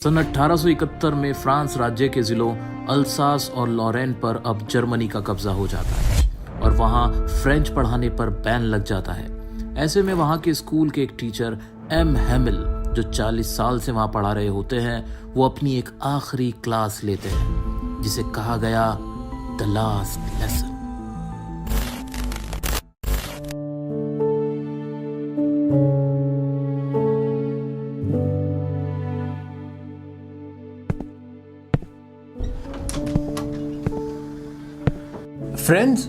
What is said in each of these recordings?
सन 1871 में फ्रांस राज्य के जिलों अल्सास और लॉरेन पर अब जर्मनी का कब्जा हो जाता है और वहां फ्रेंच पढ़ाने पर बैन लग जाता है। ऐसे में वहां के स्कूल के एक टीचर एम हैमिल, जो 40 साल से वहां पढ़ा रहे होते हैं, वो अपनी एक आखिरी क्लास लेते हैं जिसे कहा गया द लास्ट लेसन। फ्रेंड्स,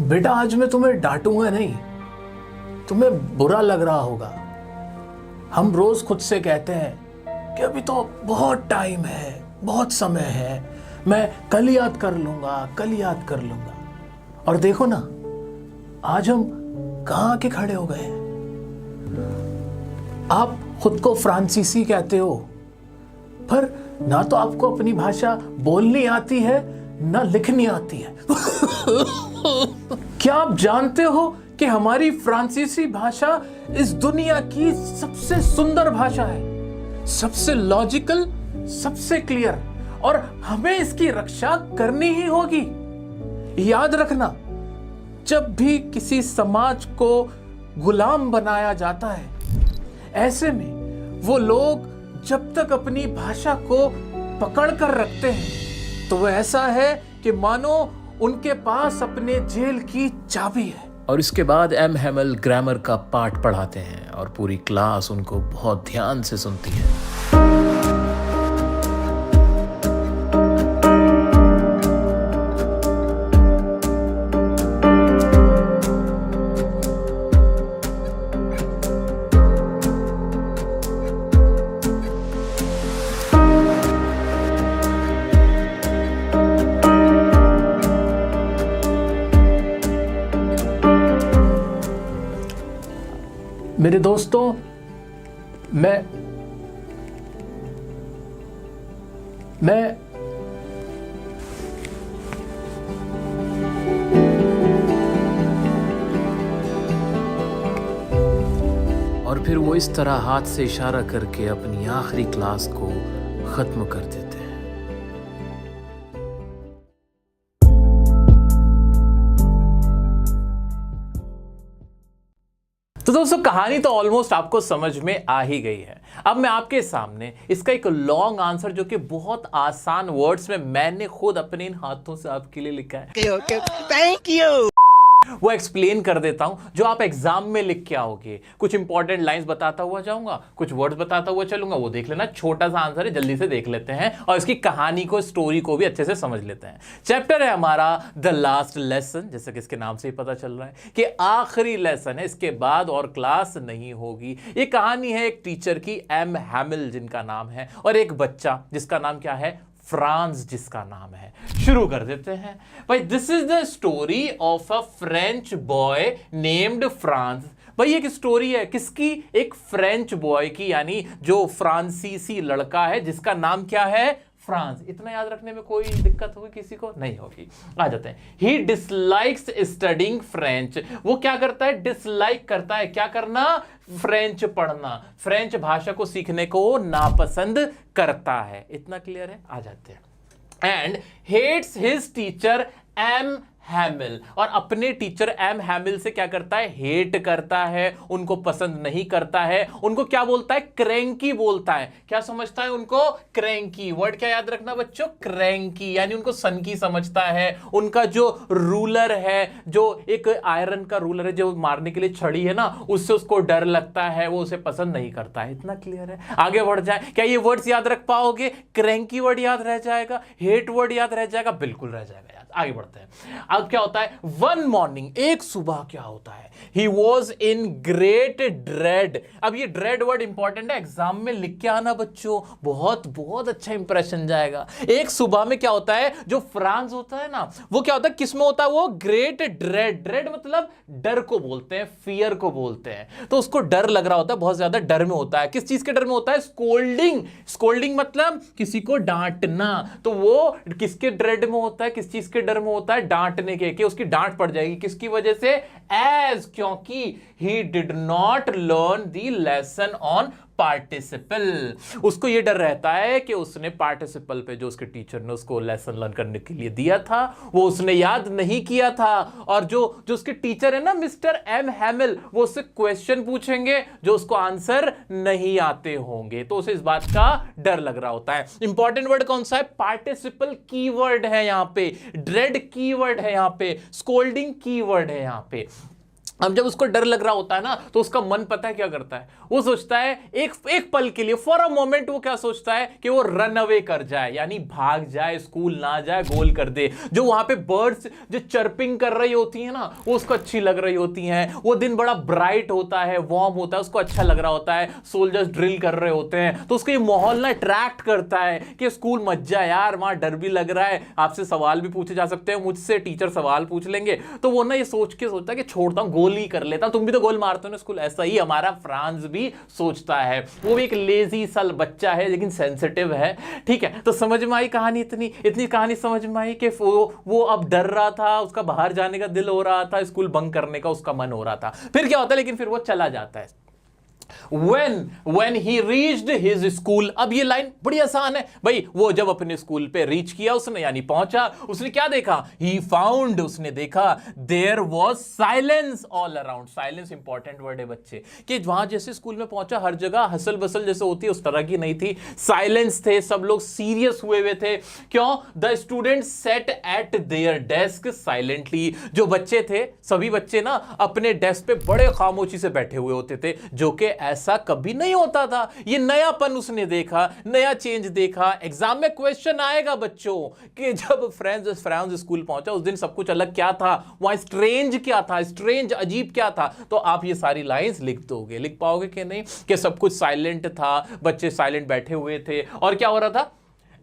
बेटा आज मैं तुम्हें डांटूंगा नहीं, तुम्हें बुरा लग रहा होगा। हम रोज खुद से कहते हैं कि अभी तो बहुत टाइम है, बहुत समय है, मैं कल याद कर लूंगा, कल याद कर लूंगा। और देखो ना, आज हम कहां के खड़े हो गए हैं। आप खुद को फ्रांसीसी कहते हो, पर ना तो आपको अपनी भाषा बोलनी आती है ना लिखनी आती है। क्या आप जानते हो कि हमारी फ्रांसीसी भाषा इस दुनिया की सबसे सुंदर भाषा है, सबसे लॉजिकल, सबसे क्लियर, और हमें इसकी रक्षा करनी ही होगी। याद रखना, जब भी किसी समाज को गुलाम बनाया जाता है, ऐसे में वो लोग जब तक अपनी भाषा को पकड़ कर रखते हैं तो वो ऐसा है कि मानो उनके पास अपने जेल की चाबी है। और इसके बाद एम हैमिल ग्रामर का पाठ पढ़ाते हैं और पूरी क्लास उनको बहुत ध्यान से सुनती है। मेरे दोस्तों, मैं और फिर वो इस तरह हाथ से इशारा करके अपनी आखिरी क्लास को खत्म कर देते हैं। तो दोस्तों, कहानी तो ऑलमोस्ट आपको समझ में आ ही गई है। अब मैं आपके सामने इसका एक लॉन्ग आंसर, जो कि बहुत आसान वर्ड्स में मैंने खुद अपने इन हाथों से आपके लिए लिखा है, थैंक यू, वो एक्सप्लेन कर देता हूं, जो आप एग्जाम में लिख के आओगे। कुछ इंपॉर्टेंट लाइंस बताता हुआ जाऊंगा, कुछ वर्ड्स बताता हुआ चलूंगा, वो देख लेना। छोटा सा आंसर है, जल्दी से देख लेते हैं और इसकी कहानी को, स्टोरी को भी अच्छे से समझ लेते हैं। चैप्टर है हमारा द लास्ट लेसन, जैसे कि इसके नाम से ही पता चल रहा है कि आखिरी लेसन है, इसके बाद और क्लास नहीं होगी। ये कहानी है एक टीचर की, एम हैमिल जिनका नाम है, और एक बच्चा जिसका नाम क्या है, फ्रांस जिसका नाम है। शुरू कर देते हैं भाई। This is the story of a French boy named France. भाई एक स्टोरी है किसकी, एक फ्रेंच बॉय की, यानी जो फ्रांसीसी लड़का है जिसका नाम क्या है, फ्रांस। इतना याद रखने में कोई दिक्कत होगी किसी को? नहीं होगी। आ जाते हैं। ही डिसलाइक्स स्टडिंग फ्रेंच। वो क्या करता है, डिसलाइक करता है। क्या करना, फ्रेंच पढ़ना, फ्रेंच भाषा को सीखने को नापसंद करता है। इतना क्लियर है? आ जाते हैं। And hates his teacher M Hamel, और अपने टीचर एम हैमिल से क्या करता है, हेट करता है, उनको पसंद नहीं करता है। उनको क्या बोलता है, क्रैंकी बोलता है। क्या समझता है उनको, क्रैंकी। वर्ड क्या याद रखना बच्चों, क्रैंकी, यानी उनको सनकी समझता है। उनका जो रूलर है, जो एक आयरन का रूलर है, जो मारने के लिए छड़ी है ना, उससे उसको डर लगता है, वो उसे पसंद नहीं करता है। इतना क्लियर है? आगे बढ़ जाए। क्या ये वर्ड्स याद रख पाओगे? क्रैंकी वर्ड याद रह जाएगा, हेट वर्ड याद रह जाएगा, बिल्कुल रह जाएगा। आगे बढ़ते हैं। अब क्या होता है, वन मॉर्निंग, एक सुबह क्या होता है, he was in great dread. अब ये ड्रेड वर्ड इंपॉर्टेंट है, एग्जाम में लिख के आना बच्चों, बहुत बहुत अच्छा इंप्रेशन जाएगा। एक सुबह में क्या होता है, जो फ्रांस होता है ना, वो क्या होता है, किस में होता है वो, ग्रेट ड्रेड। ड्रेड मतलब डर को बोलते हैं, फियर को बोलते हैं। तो उसको डर लग रहा होता है, बहुत ज्यादा डर में होता है। किस चीज के डर में होता है, स्कोल्डिंग। स्कोल्डिंग मतलब किसी को डांटना। तो वो किसके ड्रेड में होता है, किस चीज के डर में होता है, डांटने के, कि उसकी डांट पड़ जाएगी। किसकी वजह से, एज, क्योंकि he did not learn the lesson on participle. उसको ये डर रहता है कि उसने पार्टिसिपल पे जो उसके टीचर ने उसको लेसन लर्न करने के लिए दिया था वो उसने याद नहीं किया था, और जो उसके टीचर है ना मिस्टर एम हैमिल, वो उससे क्वेश्चन पूछेंगे जो उसको आंसर नहीं आते होंगे, तो उसे इस बात का डर लग रहा होता है। इंपॉर्टेंट वर्ड कौन सा है? पार्टिसिपल कीवर्ड है यहां पे, ड्रेड कीवर्ड है यहां पे, स्कोल्डिंग कीवर्ड है यहां पे। अब जब उसको डर लग रहा होता है ना तो उसका मन पता है क्या करता है? वो सोचता है एक पल के लिए, फॉर अ मोमेंट वो क्या सोचता है कि वो रन अवे कर जाए, यानी भाग जाए, स्कूल ना जाए, गोल कर दे। जो वहां पे बर्ड्स जो चर्पिंग कर रही होती है ना वो उसको अच्छी लग रही होती हैं, वो दिन बड़ा ब्राइट होता है, वार्म होता है, उसको अच्छा लग रहा होता है, सोल्जर्स ड्रिल कर रहे होते हैं, तो उसको ये माहौल ना अट्रैक्ट करता है कि स्कूल मत जा यार, वहां डर भी लग रहा है, आपसे सवाल भी पूछे जा सकते हैं, मुझसे टीचर सवाल पूछ लेंगे। तो वो ना ये सोच के सोचता है कि छोड़ता हूं, गोल ही कर लेता हूं, तुम भी तो गोल मारते हो ना स्कूल। ऐसा ही हमारा फ्रांस भी सोचता है। वो भी एक लेजी सा बच्चा है लेकिन सेंसिटिव है, ठीक है। तो समझ में आई कहानी, इतनी कहानी समझ में आई कि वो अब डर रहा था, उसका बाहर जाने का दिल हो रहा था, स्कूल बंक करने का उसका मन हो रहा था। फिर क्या होता है? लेकिन फिर वो चला जाता है। When he reached his school, अब ये लाइन बड़ी आसान है भाई। वो जब अपने स्कूल पे रीच किया उसने, यानी पहुंचा, उसने क्या देखा? He found, उसने देखा there was silence all around। Silence important word है बच्चे, कि वहां जैसे स्कूल में पहुंचा हर जगह हसल बसल जैसे होती है उस तरह की नहीं थी, साइलेंस थे, सब लोग सीरियस हुए थे। क्यों? The student set eight there desk silently. जो बच्चे थे, सभी बच्चे ना अपने डेस्क पे बड़े खामोशी से बैठे हुए होते थे, जो कि ऐसा कभी नहीं होता था। ये नयापन उसने देखा, नया चेंज देखा। एग्जाम में क्वेश्चन आएगा बच्चों कि जब फ्रांस स्कूल पहुंचा उस दिन सब कुछ अलग क्या था, वहां स्ट्रेंज क्या था, स्ट्रेंज अजीब क्या था, तो आप ये सारी लाइंस लिख दोगे। लिख पाओगे कि नहीं? कि सब कुछ साइलेंट था, बच्चे साइलेंट बैठे हुए थे, और क्या हो रहा था?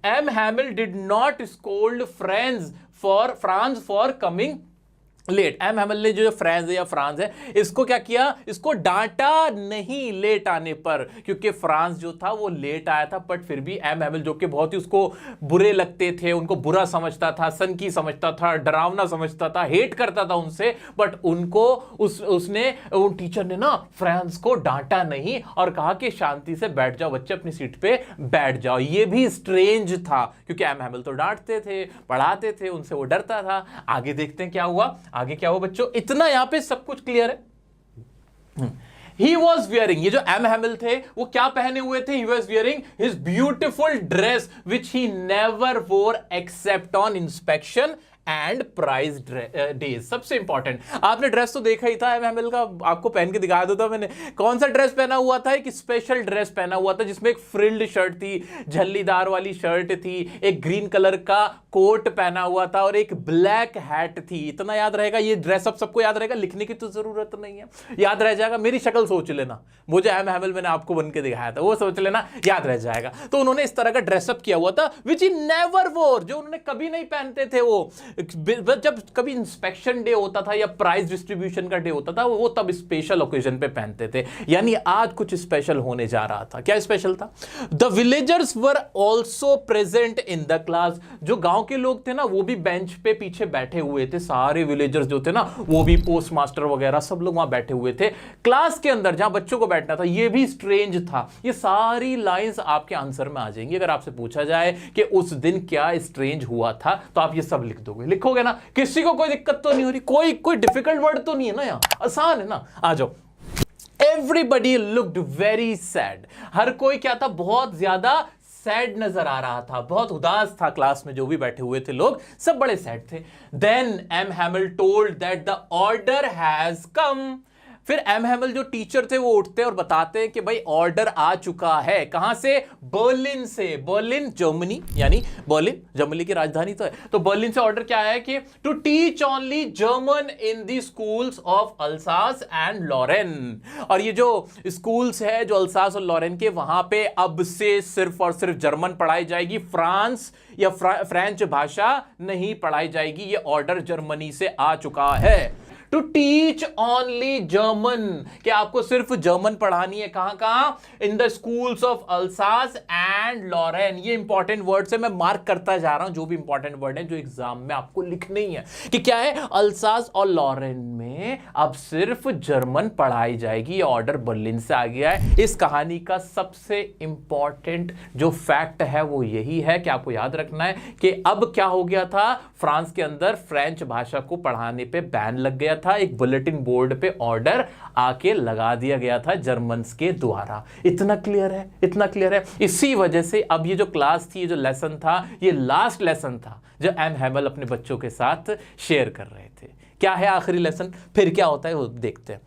M Hamel did not scold Franz for coming late. M Hamel ने जो फ्रांस है या फ्रांस है, इसको क्या किया? इसको डांटा नहीं लेट आने पर, क्योंकि फ्रांस जो था वो लेट आया था, बट फिर भी एम हैमिल जो कि बहुत ही उसको बुरे लगते थे, उनको बुरा समझता था, सनकी समझता था, डरावना समझता था, हेट करता था उनसे, बट उनको उसने उन टीचर ने ना फ्रांस को डांटा नहीं और कहा कि शांति से बैठ जाओ बच्चे, अपनी सीट पे बैठ जाओ। ये भी स्ट्रेंज था, क्योंकि एम हैमिल तो डांटते थे, पढ़ाते थे, उनसे वो डरता था। आगे देखते हैं क्या हुआ। आगे क्या हुआ बच्चों? इतना यहां पे सब कुछ क्लियर है। He was wearing, ये जो एम हैमिल थे वो क्या पहने हुए थे? He was wearing his beautiful dress which he never wore except on inspection and prize days. सबसे इंपॉर्टेंट, आपने ड्रेस तो देखा ही था एम हैमिल का, आपको पहन के दिखा देता मैंने। कौन सा ड्रेस पहना हुआ था? एक स्पेशल ड्रेस पहना हुआ था जिसमें एक फ्रिल्ड शर्ट थी, झल्लीदार वाली शर्ट थी, एक ग्रीन कलर का कोट पहना हुआ था और एक ब्लैक हैट थी। इतना याद रहेगा, ये ड्रेस अब सबको याद रहेगा, लिखने की तो जरूरत नहीं है, याद रह जाएगा। मेरी शक्ल सोच लेना, वो जो एम हैमिल मैंने आपको बन के दिखाया था वो सोच लेना, याद रह जाएगा। तो उन्होंने इस तरह का ड्रेसअप किया हुआ था विच ही नेवर वोर, जो उन्होंने कभी नहीं पहनते थे। वो जब कभी इंस्पेक्शन डे होता था या प्राइज डिस्ट्रीब्यूशन का डे होता था वो तब स्पेशल ओकेजन पे पहनते थे, यानी आज कुछ स्पेशल होने जा रहा था। क्या स्पेशल था? The villagers were also present in the class. जो गांव के लोग थे ना वो भी बेंच पे पीछे बैठे हुए थे, सारे विलेजर्स जो थे ना वो भी, पोस्ट मास्टर वगैरह सब लोग वहां बैठे हुए थे क्लास के अंदर जहां बच्चों को बैठना था। ये भी स्ट्रेंज था। ये सारी लाइंस आपके आंसर में आ जाएंगी। अगर आपसे पूछा जाए कि उस दिन क्या स्ट्रेंज हुआ था तो आप ये सब लिख दोगे। लिखोगे ना? किसी को कोई दिक्कत तो नहीं हो रही? कोई डिफिकल्ट वर्ड तो नहीं है ना, यहाँ आसान है ना। आ जाओ। Everybody looked very sad. हर कोई क्या था? बहुत ज्यादा सैड नजर आ रहा था, बहुत उदास था। क्लास में जो भी बैठे हुए थे लोग सब बड़े सैड थे। Then M Hamel told that the order has come. फिर एम हैमिल जो टीचर थे वो उठते और बताते हैं कि भाई ऑर्डर आ चुका है। कहां से? बर्लिन से। बर्लिन जर्मनी, यानी बर्लिन जर्मनी की राजधानी तो है, तो बर्लिन से ऑर्डर क्या आया है कि to teach only German in the schools of Alsace and Lorraine. और ये जो स्कूल्स है जो अल्सास और लॉरेन के, वहां पे अब से सिर्फ और सिर्फ जर्मन पढ़ाई जाएगी, फ्रांस या फ्रेंच भाषा नहीं पढ़ाई जाएगी। ये ऑर्डर जर्मनी से आ चुका है। टू टीच ओनली जर्मन, कि आपको सिर्फ जर्मन पढ़ानी है। कहां कहां? In the schools of Alsace and Lorraine. ये इंपॉर्टेंट वर्ड्स है, मैं मार्क करता जा रहा हूं जो भी इंपॉर्टेंट वर्ड है जो एग्जाम में आपको लिखने ही है कि क्या है। अल्सास और लॉरेन में अब सिर्फ जर्मन पढ़ाई जाएगी। ये ऑर्डर बर्लिन से आ गया है। इस कहानी का सबसे इंपॉर्टेंट जो फैक्ट है वो यही है कि आपको याद रखना है कि अब क्या हो गया था, फ्रांस के अंदर फ्रेंच भाषा को पढ़ाने पे बैन लग गया था। एक बुलेटिन बोर्ड पे ऑर्डर आके लगा दिया गया था जर्मन्स के द्वारा। इतना क्लियर है, इतना क्लियर है। इसी वजह से अब ये जो क्लास थी, ये जो लेसन था, ये लास्ट लेसन था जो एम हैमल अपने बच्चों के साथ शेयर कर रहे थे। क्या है आखिरी लेसन, फिर क्या होता है वो देखते हैं।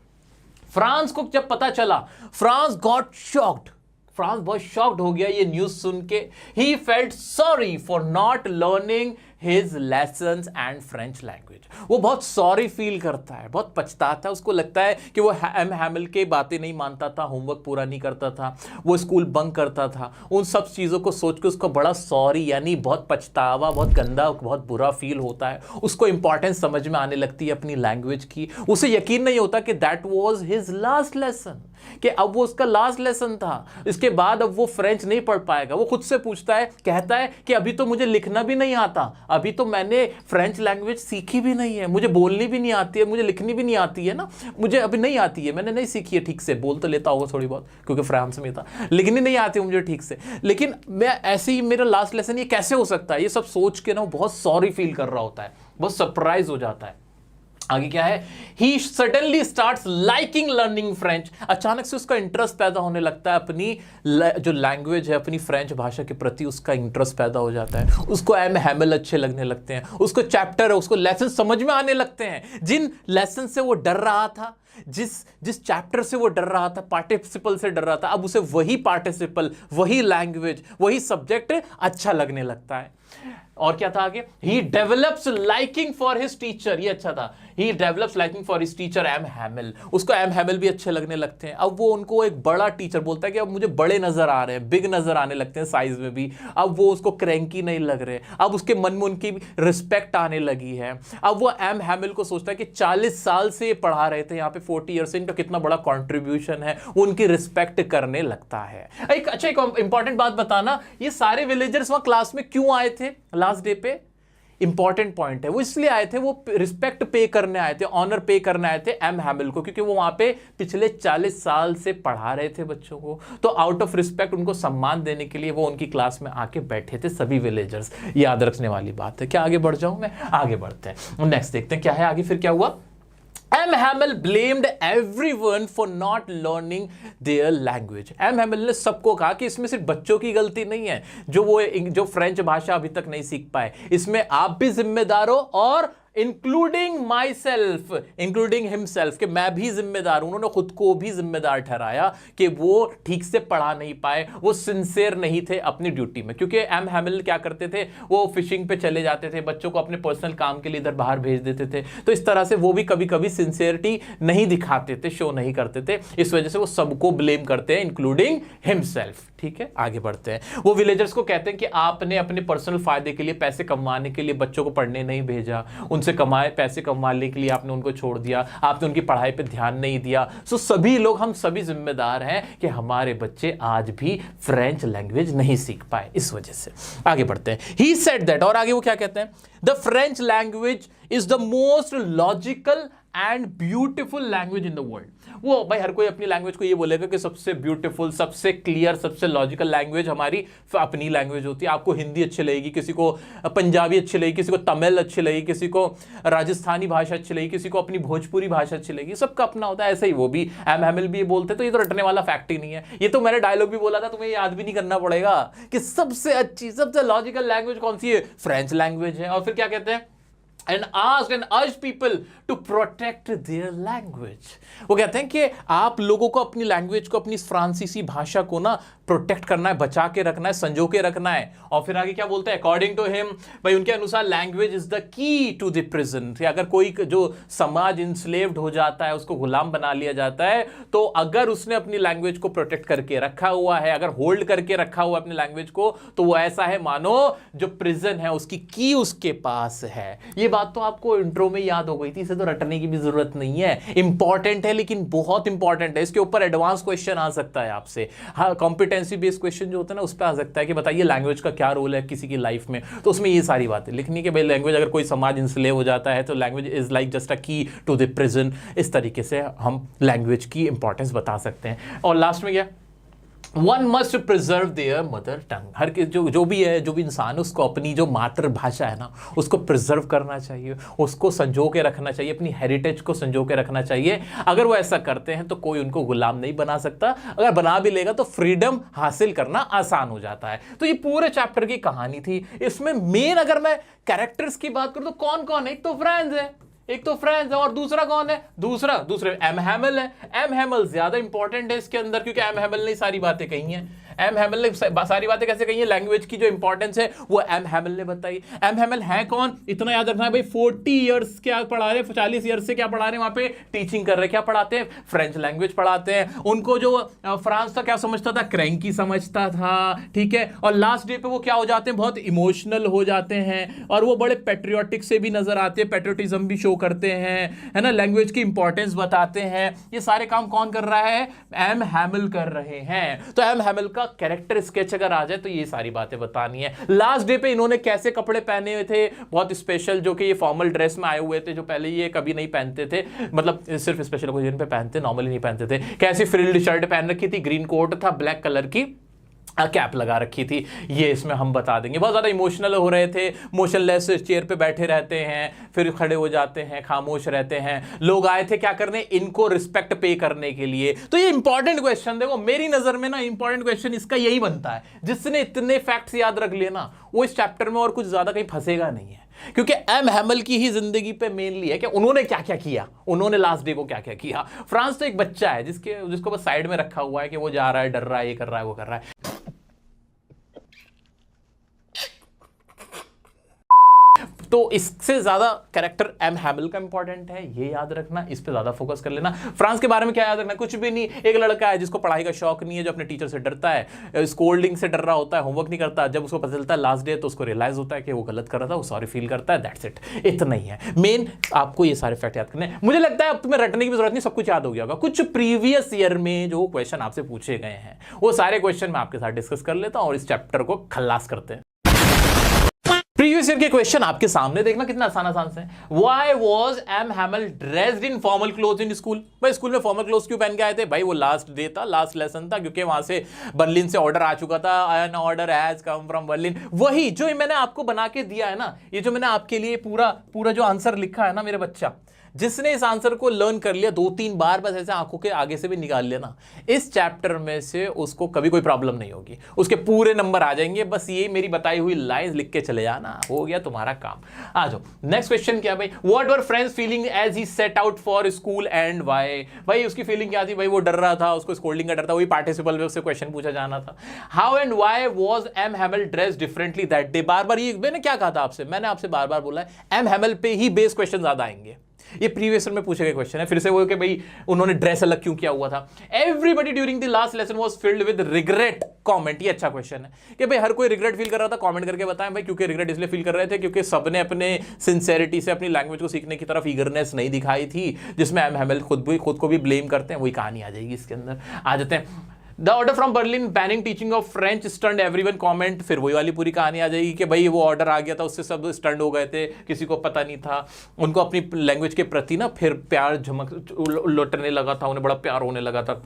फ्रांस को जब पता चला, फ्रांस गॉट शॉक्ड, फ्रांस बहुत शॉक्ड हो गया ये न्यूज सुन के। He felt sorry for not learning his lessons and French language. वो बहुत सॉरी फील करता है, बहुत पछताता है। उसको लगता है कि वो एम हैमल के बातें नहीं मानता था, होमवर्क पूरा नहीं करता था, वो स्कूल बंक करता था। उन सब चीज़ों को सोच के उसको बड़ा सॉरी, यानी बहुत पछतावा, बहुत गंदा, बहुत बुरा फील होता है। उसको इंपॉर्टेंस समझ में आने लगती है अपनी लैंग्वेज की। उसे यकीन नहीं होता कि that was his last lesson, कि अब वो उसका लास्ट लेसन था। इसके बाद अब वो फ्रेंच नहीं पढ़ पाएगा। वो खुद से पूछता है, कहता है कि अभी तो मुझे लिखना भी नहीं आता, अभी तो मैंने फ्रेंच लैंग्वेज सीखी भी नहीं है, मुझे बोलनी भी नहीं आती है, मुझे लिखनी भी नहीं आती है ना, मुझे अभी नहीं आती है, मैंने नहीं सीखी है ठीक से। बोल तो लेता होगा थोड़ी बहुत क्योंकि फ्रांस में था, लिखनी नहीं आती है मुझे ठीक से, लेकिन मैं ऐसे ही मेरा लास्ट लेसन ये कैसे हो सकता है। ये सब सोच के ना वो बहुत सॉरी फील कर रहा होता है, बहुत सरप्राइज हो जाता है। आगे क्या है, he suddenly starts liking learning French. अचानक से उसका इंटरेस्ट पैदा होने लगता है अपनी जो लैंग्वेज है, अपनी फ्रेंच भाषा के प्रति उसका इंटरेस्ट पैदा हो जाता है। उसको एम हैमल अच्छे लगने लगते हैं, उसको चैप्टर है, उसको लेसन समझ में आने लगते हैं। जिन लेसन से वो डर रहा था, जिस चैप्टर से वो डर रहा था, पार्टिसिपल से डर रहा था, अब उसे वही पार्टिसिपल, वही लैंग्वेज, वही सब्जेक्ट अच्छा लगने लगता है। और क्या था आगे, he develops liking for his teacher. ये अच्छा था, he develops liking for his teacher M Hamel. उसको एम हैमल भी अच्छे लगने लगते हैं। अब वो उनको एक बड़ा टीचर बोलता है कि अब मुझे बड़े नजर आ रहे हैं, बिग नजर आने लगते हैं साइज में भी। अब वो उसको क्रैंकी नहीं लग रहे, अब उसके मन में उनकी रिस्पेक्ट आने लगी है। अब वो एम हैमल को सोचता है कि 40 साल से ये पढ़ा रहे थे यहाँ पे, 40 ईयर से, इनका कितना बड़ा कॉन्ट्रीब्यूशन है, उनकी रिस्पेक्ट करने लगता है। एक इंपॉर्टेंट बात बताना, ये सारे विलेजर्स वहां क्लास में क्यों आए थे लास्ट डे पे? इंपॉर्टेंट पॉइंट है, वो इसलिए आए थे, वो रिस्पेक्ट पे करने आए थे, ऑनर पे करने आए थे एम हैमल को, क्योंकि वो वहां पे पिछले 40 साल से पढ़ा रहे थे बच्चों को। तो आउट ऑफ रिस्पेक्ट उनको सम्मान देने के लिए वो उनकी क्लास में आके बैठे थे सभी विलेजर्स। याद रखने वाली बात है। क्या आगे बढ़ जाऊं मैं? आगे बढ़ते हैं, नेक्स्ट देखते हैं क्या है आगे। फिर क्या हुआ, M Hamel blamed everyone for not learning their language. M Hamel ने सबको कहा कि इसमें सिर्फ बच्चों की गलती नहीं है जो फ्रेंच भाषा अभी तक नहीं सीख पाए, इसमें आप भी जिम्मेदार हो, और including my self, including himself, कि मैं भी जिम्मेदार हूं। उन्होंने खुद को भी जिम्मेदार ठहराया कि वो ठीक से पढ़ा नहीं पाए, वो सिंसियर नहीं थे अपनी ड्यूटी में। क्योंकि एम हैमल क्या करते थे, वो फिशिंग पे चले जाते थे, बच्चों को अपने पर्सनल काम के लिए इधर बाहर भेज देते थे। तो इस तरह से वो भी कभी कभी सिंसियरिटी नहीं दिखाते थे, शो नहीं करते थे। इस वजह से वो सबको ब्लेम करते हैं, इंक्लूडिंग हिमसेल्फ। ठीक है, आगे बढ़ते हैं। वो विलेजर्स को कहते हैं कि आपने अपने पर्सनल फायदे के लिए, पैसे कमाने के लिए बच्चों को पढ़ने नहीं भेजा, उनसे पैसे कमाने के लिए आपने उनको छोड़ दिया, आपने उनकी पढ़ाई पे ध्यान नहीं दिया। सो सभी लोग, हम सभी जिम्मेदार हैं कि हमारे बच्चे आज भी फ्रेंच लैंग्वेज नहीं सीख पाए, इस वजह से। आगे बढ़ते हैं। ही सेड दैट, और आगे वो क्या कहते हैं, the French language is the most logical and beautiful language in the world. वो भाई हर कोई अपनी लैंग्वेज को ये बोलेगा कि सबसे ब्यूटीफुल, सबसे क्लियर, सबसे लॉजिकल लैंग्वेज हमारी अपनी लैंग्वेज होती है। आपको हिंदी अच्छी लगेगी, किसी को पंजाबी अच्छी लगेगी, किसी को तमिल अच्छी लगेगी, किसी को राजस्थानी भाषा अच्छी लगेगी, किसी को अपनी भोजपुरी भाषा अच्छी लगेगी, सबका अपना होता है। ऐसे ही वो भी एम हैमल भी ये बोलते, तो ये तो रटने वाला फैक्ट ही नहीं है। ये तो मैंने डायलॉग भी बोला था, तुम्हें याद भी नहीं करना पड़ेगा कि सबसे अच्छी, सबसे लॉजिकल लैंग्वेज कौन सी है, फ्रेंच लैंग्वेज है। और फिर क्या कहते हैं, and asked and urged people to protect their language। वो कहते हैं कि आप लोगों को अपनी लैंग्वेज को, अपनी फ्रांसीसी भाषा को ना प्रोटेक्ट करना है, बचा के रखना है, संजो के रखना है। और फिर आगे क्या बोलते हैं, अकॉर्डिंग टू हिम, भाई उनके अनुसार language is the key to the prison. अगर कोई जो समाज इंस्लेव्ड हो जाता है, उसको गुलाम बना लिया जाता है, तो अगर उसने अपनी लैंग्वेज को प्रोटेक्ट करके रखा हुआ है, अगर होल्ड करके रखा हुआ अपनी लैंग्वेज को, तो वो ऐसा है मानो जो प्रिजन है उसकी की उसके पास है। ये बात तो आपको इंट्रो में याद हो गई थी, इसे तो रटने की भी जरूरत नहीं है। इंपॉर्टेंट है लेकिन बहुत इंपॉर्टेंट है, इसके ऊपर एडवांस क्वेश्चन आ सकता है आपसे। हाँ, कॉम्पिटेंसी बेस्ड क्वेश्चन जो होता है ना उस पर आ सकता है कि बताइए लैंग्वेज का क्या रोल है किसी की लाइफ में, तो उसमें ये सारी बातें लिखनी कि भाई लैंग्वेज अगर कोई समाज इंस्लेव हो जाता है तो language is like just a की टू द प्रिजन। इस तरीके से हम लैंग्वेज की इंपॉर्टेंस बता सकते हैं। और लास्ट में क्या, one must preserve their mother tongue. हर जो भी है, जो भी इंसान है, उसको अपनी जो मातृभाषा है ना उसको प्रिजर्व करना चाहिए, उसको संजो के रखना चाहिए, अपनी हेरिटेज को संजो के रखना चाहिए। अगर वो ऐसा करते हैं तो कोई उनको गुलाम नहीं बना सकता, अगर बना भी लेगा तो फ्रीडम हासिल करना आसान हो जाता है। तो ये पूरे चैप्टर की कहानी थी। इसमें मेन अगर मैं कैरेक्टर्स की बात करूं तो कौन कौन है, एक तो फ्रांस है और दूसरा कौन है, दूसरे एम हैमल है। एम हैमल ज्यादा इंपॉर्टेंट है इसके अंदर क्योंकि एम हैमल ने सारी बातें कही हैं। एम हैमल ने सारी बातें कैसे कही है, लैंग्वेज की जो इंपॉर्टेंस है वो एम हैमल ने बताई। एम हैमल है कौन, इतना याद रखना है भाई, 40 इयर्स क्या पढ़ा रहे, 40 ईयर्स से क्या पढ़ा रहे, वहां पे टीचिंग कर रहे, क्या पढ़ाते हैं, फ्रेंच लैंग्वेज पढ़ाते हैं। उनको जो फ्रांस था क्या समझता था, क्रैंकी समझता था, ठीक है। और लास्ट डे पे वो क्या हो जाते हैं, बहुत इमोशनल हो जाते हैं और वो बड़े पेट्रियोटिक से भी नजर आते हैं, पेट्रियोटिज्म भी शो करते हैं, है ना, लैंग्वेज की इंपॉर्टेंस बताते हैं। ये सारे काम कौन कर रहा है, एम हैमल कर रहे हैं। तो एम हैमल का कैरेक्टर स्केच अगर आ जाए तो ये सारी बातें बतानी है। लास्ट डे पे इन्होंने कैसे कपड़े पहने हुए थे, बहुत स्पेशल, जो कि ये फॉर्मल ड्रेस में आए हुए थे, जो पहले ये कभी नहीं पहनते थे, मतलब सिर्फ स्पेशल ओकेजन पे पहनते, नॉर्मली नहीं पहनते थे। कैसी फ्रिल्ड शर्ट पहन रखी थी, ग्रीन कोट था, ब्लैक कलर की कैप लगा रखी थी, ये इसमें हम बता देंगे। बहुत ज़्यादा इमोशनल हो रहे थे, मोशनलेस चेयर पे बैठे रहते हैं, फिर खड़े हो जाते हैं, खामोश रहते हैं। लोग आए थे क्या करने, इनको रिस्पेक्ट पे करने के लिए। तो ये इंपॉर्टेंट क्वेश्चन, देखो मेरी नज़र में ना इंपॉर्टेंट क्वेश्चन इसका यही बनता है। जिसने इतने फैक्ट्स याद रख लिए ना वो इस चैप्टर में और कुछ ज़्यादा कहीं फंसेगा नहीं है, क्योंकि एम हैमल की ही जिंदगी पे मेनली है कि उन्होंने क्या क्या किया, उन्होंने लास्ट डे को क्या क्या किया। फ्रांस तो एक बच्चा है जिसको बस साइड में रखा हुआ है कि वो जा रहा है, डर रहा है, ये कर रहा है, वो कर रहा है। तो इससे ज्यादा कैरेक्टर एम हैमल का इंपॉर्टेंट है, ये याद रखना, इस पे ज्यादा फोकस कर लेना। फ्रांस के बारे में क्या याद रखना, कुछ भी नहीं, एक लड़का है जिसको पढ़ाई का शौक नहीं है, जो अपने टीचर से डरता है, स्कोल्डिंग से डर रहा होता है, होमवर्क नहीं करता। जब उसको पता चलता है लास्ट डे तो उसको रियलाइज होता है कि वो गलत कर रहा था, वो सॉरी फील करता है, दैट्स इट, इतना ही है मेन। आपको ये सारे फैक्ट याद करने, मुझे लगता है अब तुम्हें रटने की भी जरूरत नहीं, सब कुछ याद हो गया होगा। कुछ प्रीवियस ईयर में जो क्वेश्चन आपसे पूछे गए हैं वो सारे क्वेश्चन मैं आपके साथ डिस्कस कर लेता हूं और इस चैप्टर को खल्लास करते हैं। प्रीवियस ईयर के क्वेश्चन आपके सामने देखना कितना आसान से। Why was M Hamel dressed in formal clothes in school? भाई स्कूल में फॉर्मल क्लोथ क्यों पहन के आए थे? भाई वो लास्ट डे था, लास्ट लेसन था, क्योंकि वहां से बर्लिन से ऑर्डर आ चुका था, an order has come from Berlin. वही जो मैंने आपको बना के दिया है ना, ये जो मैंने आपके लिए पूरा जो आंसर लिखा है ना मेरे बच्चा, जिसने इस आंसर को लर्न कर लिया 2-3 बार, बस ऐसे आंखों के आगे से भी निकाल लेना, इस चैप्टर में से उसको कभी कोई प्रॉब्लम नहीं होगी, उसके पूरे नंबर आ जाएंगे। बस ये मेरी बताई हुई लाइंस लिख के चले जाना, हो गया तुम्हारा काम। आ जाओ नेक्स्ट क्वेश्चन क्या भाई, what were Franz's feeling as he set out for school and why? भाई उसकी फीलिंग क्या थी? भाई वो डर रहा था, उसको स्कोल्डिंग का डर था, वही पार्टिसिपल में उससे क्वेश्चन पूछा जाना था। How and why was M Hamel dressed differently that day? बार बार ये मैंने क्या कहा था आपसे, मैंने आपसे बार बार बोला है एम हैमल पे ही बेस क्वेश्चन ज्यादा आएंगे। ये प्रीवियस ईयर में पूछे गए क्वेश्चन है। फिर से वो कि भाई उन्होंने ड्रेस अलग क्यों किया हुआ था। Everybody during the last lesson was filled with regret comment. ये अच्छा क्वेश्चन है कि भाई हर कोई रिग्रेट फील कर रहा था, कमेंट करके बताएं भाई, क्योंकि रिग्रेट इसलिए फील कर रहे थे क्योंकि सबने अपने सिंसेरिटी से अपनी लैंग्वेज को सीखने की तरफ ईगरनेस नहीं दिखाई थी, जिसमें एम हैमल खुद को भी ब्लेम करते हैं। वही कहानी आ जाएगी इसके अंदर। आ जाते हैं the order from Berlin banning teaching of French stunned everyone comment. फिर वही वाली पूरी कहानी आ जाएगी कि भाई वो ऑर्डर आ गया था, उससे सब स्टंड हो गए थे, किसी को पता नहीं था, उनको अपनी लैंग्वेज के प्रति ना फिर प्यार लौटने लगा था, उन्हें बड़ा प्यार होने लगा था।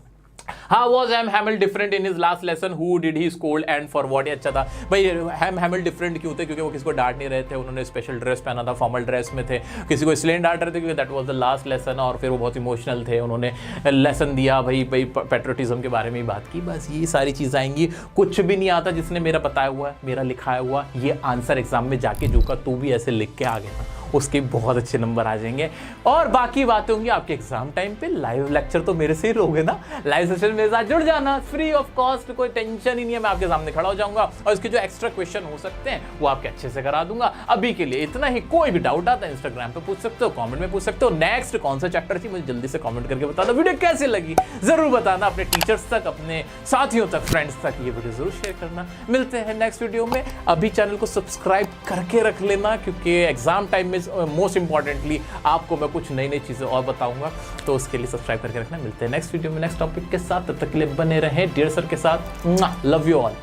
How was M Hamel different in his last lesson? Who did he scold and for what? अच्छा था भाई, M Hamel डिफरेंट क्यों थे? क्योंकि वो किसी को डांट नहीं रहे थे, उन्होंने स्पेशल ड्रेस पहना था, फॉर्मल ड्रेस में थे। किसी को इसलिए डांट रहे थे क्योंकि that was the last lesson, और फिर वो बहुत इमोशनल थे, उन्होंने लेसन दिया, भाई पेट्रियोटिज्म के बारे में ही बात की। बस ये सारी चीज़ आएंगी। कुछ भी नहीं आता जिसने मेरा बताया हुआ है, मेरा लिखाया हुआ ये आंसर एग्जाम में जाके जो का तू भी ऐसे लिख के आ गया ना, उसके बहुत अच्छे नंबर आ जाएंगे। और बाकी बातें होंगी आपके एग्जाम टाइम पे। लाइव लेक्चर तो मेरे से ही लोगे ना, लाइव सेशन मेरे साथ जुड़ जाना, फ्री ऑफ कॉस्ट, कोई टेंशन ही नहीं है। मैं आपके सामने खड़ा हो जाऊंगा और इसके जो एक्स्ट्रा क्वेश्चन हो सकते हैं वो आपके अच्छे से करा दूंगा। अभी के लिए इतना ही। कोई भी डाउट आता है इंस्टाग्राम पे पूछ सकते हो, कमेंट में पूछ सकते हो। नेक्स्ट कौन सा चैप्टर थी मुझे जल्दी से कमेंट करके बता दो। वीडियो कैसी लगी जरूर बताना, अपने टीचर्स तक, अपने साथियों तक, फ्रेंड्स तक ये वीडियो जरूर शेयर करना। मिलते हैं नेक्स्ट वीडियो में। अभी चैनल को सब्सक्राइब करके रख लेना, क्योंकि एग्जाम टाइम में मोस्ट इंपॉर्टेंटली आपको मैं कुछ नई नई चीज़ें और बताऊंगा, तो उसके लिए सब्सक्राइब करके रखना। मिलते हैं नेक्स्ट वीडियो में नेक्स्ट टॉपिक के साथ, तब तक के लिए बने रहें डियर सर के साथ। Love you all.